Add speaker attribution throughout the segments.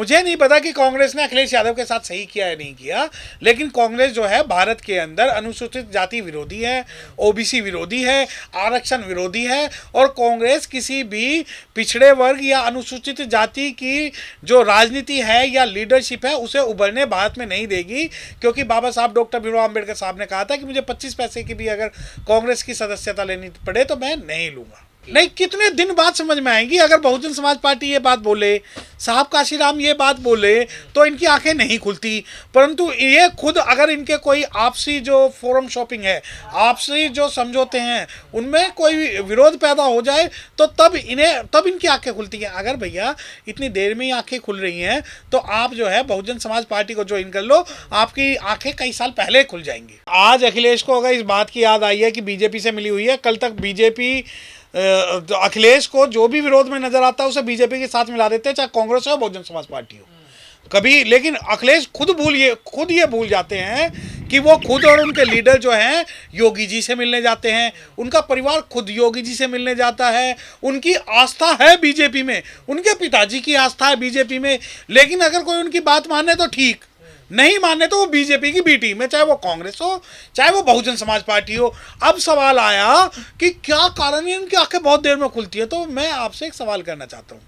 Speaker 1: मुझे नहीं पता कि कांग्रेस ने अखिलेश यादव के साथ सही किया या नहीं किया, लेकिन कांग्रेस जो है भारत के अंदर अनुसूचित जाति विरोधी है, ओबीसी विरोधी है, आरक्षण विरोधी है, और कांग्रेस किसी भी पिछड़े वर्ग या अनुसूचित जाति की जो राजनीति है या लीडरशिप है उसे उभरने भारत में नहीं देगी। क्योंकि बाबा साहब डॉक्टर भीमराव अम्बेडकर साहब ने कहा था कि मुझे 25 पैसे की भी अगर कांग्रेस की सदस्यता लेनी पड़े तो मैं नहीं लूंगा। नहीं, कितने दिन बाद समझ में आएंगी। अगर बहुजन समाज पार्टी ये बात बोले, साहब काशीराम ये बात बोले, तो इनकी आंखें नहीं खुलती। परंतु ये खुद अगर इनके कोई आपसी जो फोरम शॉपिंग है, आपसी जो समझौते हैं, उनमें कोई विरोध पैदा हो जाए तो तब इनकी आंखें खुलती हैं। अगर भैया इतनी देर में ही आंखें खुल रही हैं तो आप जो है बहुजन समाज पार्टी को ज्वाइन कर लो, आपकी आंखें कई साल पहले खुल जाएंगी। आज अखिलेश को अगर इस बात की याद आई है कि बीजेपी से मिली हुई है, कल तक बीजेपी अखिलेश को जो भी विरोध में नजर आता है उसे बीजेपी के साथ मिला देते हैं, चाहे कांग्रेस हो बहुजन समाज पार्टी हो कभी। लेकिन अखिलेश खुद ये भूल जाते हैं कि वो खुद और उनके लीडर जो हैं योगी जी से मिलने जाते हैं, उनका परिवार खुद योगी जी से मिलने जाता है, उनकी आस्था है बीजेपी में, उनके पिताजी की आस्था है बीजेपी में। लेकिन अगर कोई उनकी बात माने तो ठीक, नहीं माने तो वो बीजेपी की बी टीम है, चाहे वो कांग्रेस हो चाहे वो बहुजन समाज पार्टी हो। अब सवाल आया कि क्या कारण है इनकी आंखें बहुत देर में खुलती है। तो मैं आपसे एक सवाल करना चाहता हूँ,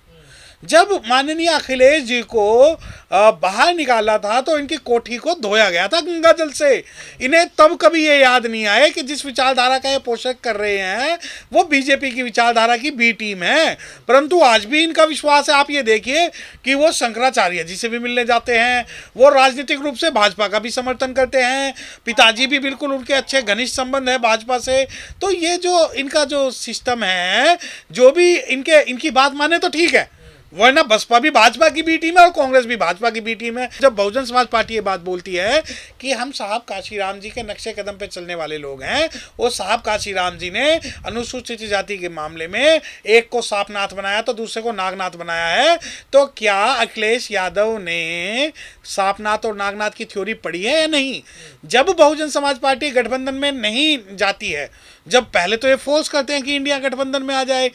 Speaker 1: जब माननीय अखिलेश जी को बाहर निकाला था तो इनकी कोठी को धोया गया था गंगा जल से। इन्हें तब कभी ये याद नहीं आए कि जिस विचारधारा का ये पोषक कर रहे हैं वो बीजेपी की विचारधारा की बी टीम है। परंतु आज भी इनका विश्वास है। आप ये देखिए कि वो शंकराचार्य जी से भी मिलने जाते हैं, वो राजनीतिक रूप से भाजपा का भी समर्थन करते हैं, पिताजी भी बिल्कुल उनके अच्छे घनिष्ठ संबंध है भाजपा से। तो ये जो इनका जो सिस्टम है, जो भी इनकी बात माने तो ठीक है, वरना बसपा भी भाजपा की बी टीम है और कांग्रेस भी भाजपा की बी टीम है। जब बहुजन समाज पार्टी ये बात बोलती है कि हम साहब काशीराम जी के नक्शे कदम पे चलने वाले लोग हैं, वो साहब काशीराम जी ने अनुसूचित जाति के मामले में एक को सांपनाथ बनाया तो दूसरे को नागनाथ बनाया है, तो क्या अखिलेश यादव ने सांपनाथ और नागनाथ की थ्योरी पढ़ी है या नहीं? जब बहुजन समाज पार्टी गठबंधन में नहीं जाती है, जब पहले तो ये फोर्स करते हैं कि इंडिया गठबंधन में आ जाए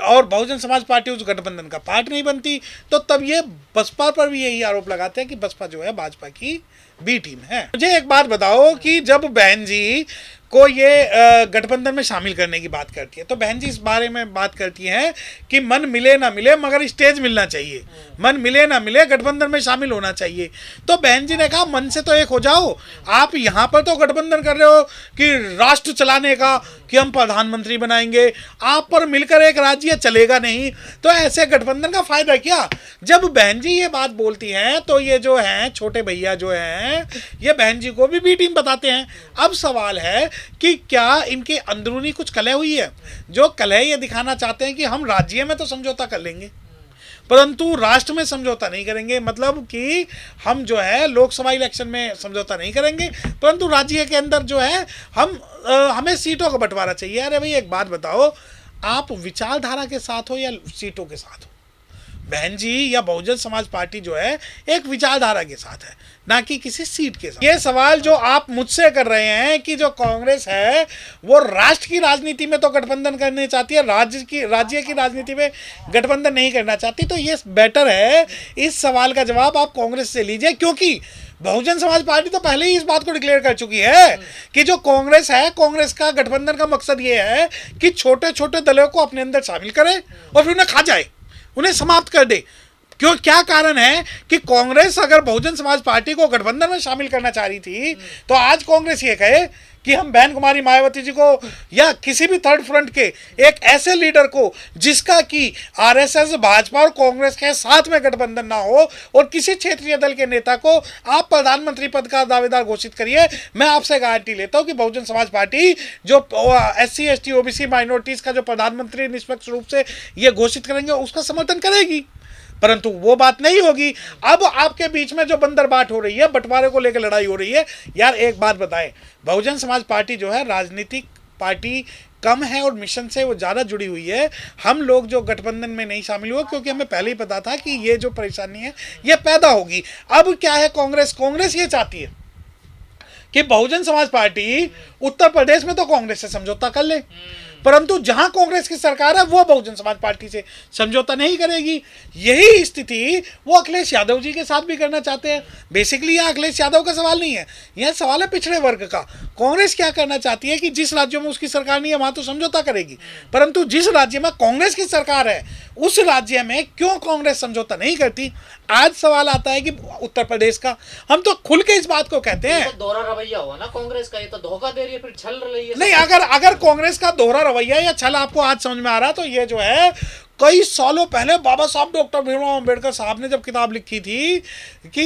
Speaker 1: और बहुजन समाज पार्टी उस गठबंधन का पार्ट नहीं बनती, तो तब ये बसपा पर भी यही आरोप लगाते हैं कि बसपा जो है भाजपा की बी टीम है। मुझे एक बात बताओ कि जब बहन जी को ये गठबंधन में शामिल करने की बात करती है तो बहन जी इस बारे में बात करती हैं कि मन मिले ना मिले मगर स्टेज मिलना चाहिए, मन मिले ना मिले गठबंधन में शामिल होना चाहिए। तो बहन जी ने कहा मन से तो एक हो जाओ। आप यहाँ पर तो गठबंधन कर रहे हो कि राष्ट्र चलाने का, कि हम प्रधानमंत्री बनाएंगे, आप पर मिलकर एक राज्य चलेगा नहीं, तो ऐसे गठबंधन का फायदा क्या? जब बहन जी ये बात बोलती हैं तो ये जो हैं छोटे भैया जो हैं ये बहन जी को भी बी टीम बताते हैं। अब सवाल है कि क्या इनके अंदरूनी कुछ कलह हुई है? जो कलह ये दिखाना चाहते हैं कि हम राज्य में तो समझौता कर लेंगे परंतु राष्ट्र में समझौता नहीं करेंगे, मतलब कि हम जो है लोकसभा इलेक्शन में समझौता नहीं करेंगे परंतु राज्य के अंदर जो है हमें सीटों का बंटवारा चाहिए। अरे भाई एक बात बताओ, आप विचारधारा के साथ हो या सीटों के साथ हो? बहन जी या बहुजन समाज पार्टी जो है एक विचारधारा के साथ है, ना कि किसी सीट के साथ। ये सवाल जो आप मुझसे कर रहे हैं कि जो कांग्रेस है वो राष्ट्र की राजनीति में तो गठबंधन करने चाहती है, राज्य की राजनीति में गठबंधन नहीं करना चाहती, तो ये बेटर है इस सवाल का जवाब आप कांग्रेस से लीजिए। क्योंकि बहुजन समाज पार्टी तो पहले ही इस बात को डिक्लेयर कर चुकी है कि जो कांग्रेस है, कांग्रेस का गठबंधन का मकसद ये है कि छोटे छोटे दलों को अपने अंदर शामिल करे और फिर उन्हें खा जाए, उन्हें समाप्त कर दे। क्यों, क्या कारण है कि कांग्रेस अगर बहुजन समाज पार्टी को गठबंधन में शामिल करना चाह रही थी तो आज कांग्रेस ये कहे कि हम बहन कुमारी मायावती जी को या किसी भी थर्ड फ्रंट के एक ऐसे लीडर को जिसका कि आरएसएस, भाजपा और कांग्रेस के साथ में गठबंधन ना हो और किसी क्षेत्रीय दल के नेता को आप प्रधानमंत्री पद का दावेदार घोषित करिए। मैं आपसे गारंटी लेता हूं कि बहुजन समाज पार्टी जो SC ST OBC माइनॉरिटीज का जो प्रधानमंत्री निष्पक्ष रूप से ये घोषित करेंगे उसका समर्थन करेगी, परंतु वो बात नहीं होगी। अब आपके बीच में जो बंदरबाट हो रही है, बंटवारे को लेकर लड़ाई हो रही है। यार एक बात बताएं, बहुजन समाज पार्टी जो है राजनीतिक पार्टी कम है और मिशन से वो ज़्यादा जुड़ी हुई है। हम लोग जो गठबंधन में नहीं शामिल हुए क्योंकि हमें पहले ही पता था कि ये जो परेशानी है ये पैदा होगी। अब क्या है, कांग्रेस ये चाहती है कि बहुजन समाज पार्टी उत्तर प्रदेश में तो कांग्रेस से समझौता कर ले, परंतु जहां कांग्रेस की सरकार है वो बहुजन समाज पार्टी से समझौता नहीं करेगी। यही स्थिति वो अखिलेश यादव जी के साथ भी करना चाहते हैं। बेसिकली यह अखिलेश यादव का सवाल नहीं है, यह सवाल है पिछड़े वर्ग का। कांग्रेस क्या करना चाहती है कि जिस राज्यों में उसकी सरकार नहीं है वहां तो समझौता करेगी, परंतु जिस राज्य में कांग्रेस की सरकार है उस राज्य में क्यों कांग्रेस समझौता नहीं करती। आज सवाल आता है कि उत्तर प्रदेश का, हम तो खुल के इस बात को कहते हैं।
Speaker 2: तो दोहरा रवैया हुआ ना कांग्रेस का, ये तो धोखा दे रही है, फिर छल रही है।
Speaker 1: नहीं, अगर कांग्रेस का दोहरा रवैया या छल आपको आज समझ में आ रहा तो ये जो है कई सालों पहले बाबा साहब डॉक्टर भीमराव अंबेडकर साहब ने जब किताब लिखी थी कि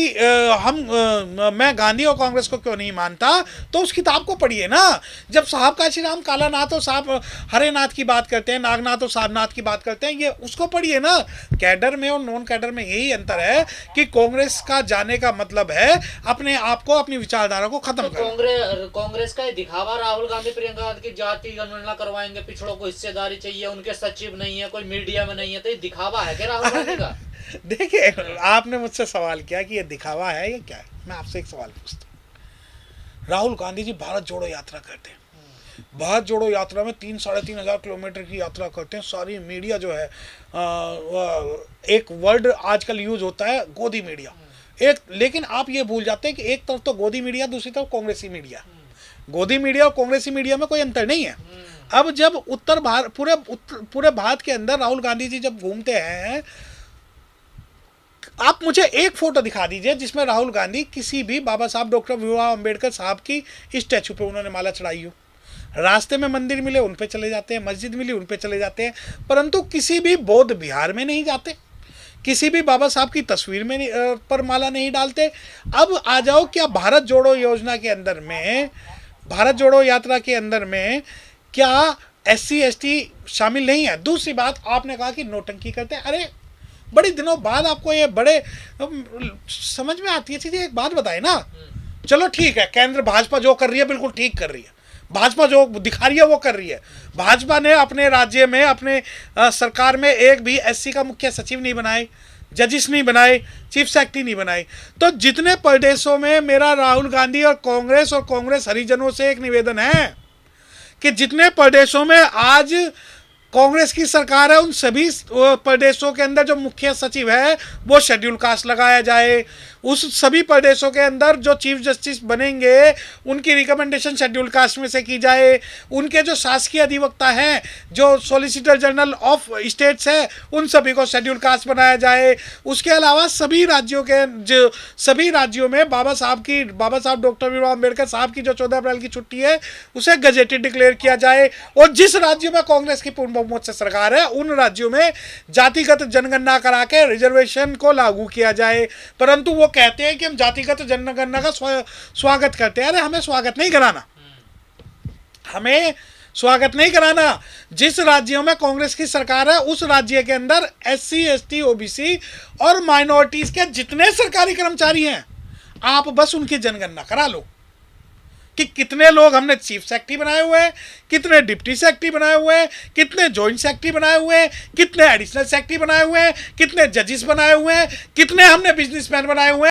Speaker 1: मैं गांधी और कांग्रेस को क्यों नहीं मानता, तो उस किताब को पढ़िए ना। जब साहब काशी राम कालानाथ और साहब हरे नाथ की बात करते हैं, नागनाथ और साबनाथ की बात करते हैं, ये उसको पढ़िए ना। कैडर में और नॉन कैडर में यही अंतर है कि कांग्रेस का जाने का मतलब है अपने आप को, अपनी विचारधारा को खत्म करना।
Speaker 2: कांग्रेस का दिखावा, राहुल गांधी प्रियंका गांधी की जाति गणना करवाएंगे, पिछड़ों को हिस्सेदारी चाहिए, उनके सचिव नहीं है, कोई मीडिया में नहीं है, तो ये दिखावा है क्या राहुल गांधी का?
Speaker 1: देखिए, आपने मुझसे सवाल किया कि ये दिखावा है या क्या है। मैं आपसे एक सवाल पूछता हूँ। राहुल गांधी जी भारत जोड़ो यात्रा करते हैं। भारत जोड़ो यात्रा में 3-3.5 किलोमीटर की यात्रा करते हैं। सारी मीडिया जो है एक वर्ड आजकल यूज होता है गोदी मीडिया, एक, लेकिन आप ये भूल जाते हैं कि एक तरफ तो गोदी मीडिया, दूसरी तरफ कांग्रेसी मीडिया। गोदी मीडिया और कांग्रेसी मीडिया में कोई अंतर नहीं है। अब जब पूरे भारत के अंदर राहुल गांधी जी जब घूमते हैं, आप मुझे एक फोटो दिखा दीजिए जिसमें राहुल गांधी किसी भी बाबा साहब डॉक्टर भीमराव अंबेडकर साहब की स्टैचू पे उन्होंने माला चढ़ाई हो। रास्ते में मंदिर मिले उन पे चले जाते हैं, मस्जिद मिली उन पे चले जाते हैं, परंतु किसी भी बौद्ध विहार में नहीं जाते, किसी भी बाबा साहब की तस्वीर में पर माला नहीं डालते। अब आ जाओ, क्या भारत जोड़ो योजना के अंदर में, भारत जोड़ो यात्रा के अंदर में क्या SC ST शामिल नहीं है? दूसरी बात, आपने कहा कि नोटंकी करते हैं। अरे बड़े दिनों बाद आपको ये बड़े समझ में आती है चीज़ें। एक बात बताए ना, चलो ठीक है, केंद्र भाजपा जो कर रही है बिल्कुल ठीक कर रही है, भाजपा जो दिखा रही है वो कर रही है। भाजपा ने अपने राज्य में, अपने सरकार में एक भी SC का मुख्य सचिव नहीं बनाए, जजिस नहीं बनाए, चीफ सेक्रेटरी नहीं बनाए। तो जितने प्रदेशों में मेरा राहुल गांधी और कांग्रेस हरिजनों से एक निवेदन है कि जितने प्रदेशों में आज कांग्रेस की सरकार है उन सभी प्रदेशों के अंदर जो मुख्य सचिव है वो शेड्यूल कास्ट लगाया जाए। उस सभी प्रदेशों के अंदर जो चीफ जस्टिस बनेंगे उनकी रिकमेंडेशन शेड्यूल कास्ट में से की जाए। उनके जो शासकीय अधिवक्ता हैं, जो सॉलिसिटर जनरल ऑफ स्टेट्स है, उन सभी को शेड्यूल कास्ट बनाया जाए। उसके अलावा सभी राज्यों में बाबा साहब डॉक्टर भीमराव अम्बेडकर साहब की जो 14 अप्रैल की छुट्टी है उसे गजेटेड डिक्लेयर किया जाए। और जिस राज्य में कांग्रेस की पूर्ण बहुमत से सरकार है उन राज्यों में जातिगत जनगणना करा के रिजर्वेशन को लागू किया जाए। परंतु वो कहते हैं कि हम जातिगत जनगणना का स्वागत करते हैं। अरे हमें स्वागत नहीं कराना, हमें स्वागत नहीं कराना। जिस राज्यों में कांग्रेस की सरकार है उस राज्य के अंदर SC ST OBC और माइनॉरिटीज के जितने सरकारी कर्मचारी हैं आप बस उनकी जनगणना करा लो कि कितने लोग हमने चीफ सेक्रेटरी बनाए हुए हैं, कितने डिप्टी सेक्रेटरी बनाए हुए हैं, कितने जॉइंट सेक्रेटरी बनाए हुए हैं, कितने एडिशनल सेक्रेटरी बनाए हुए हैं, कितने जजेस बनाए हुए हैं, कितने हमने बिजनेसमैन बनाए हुए हैं।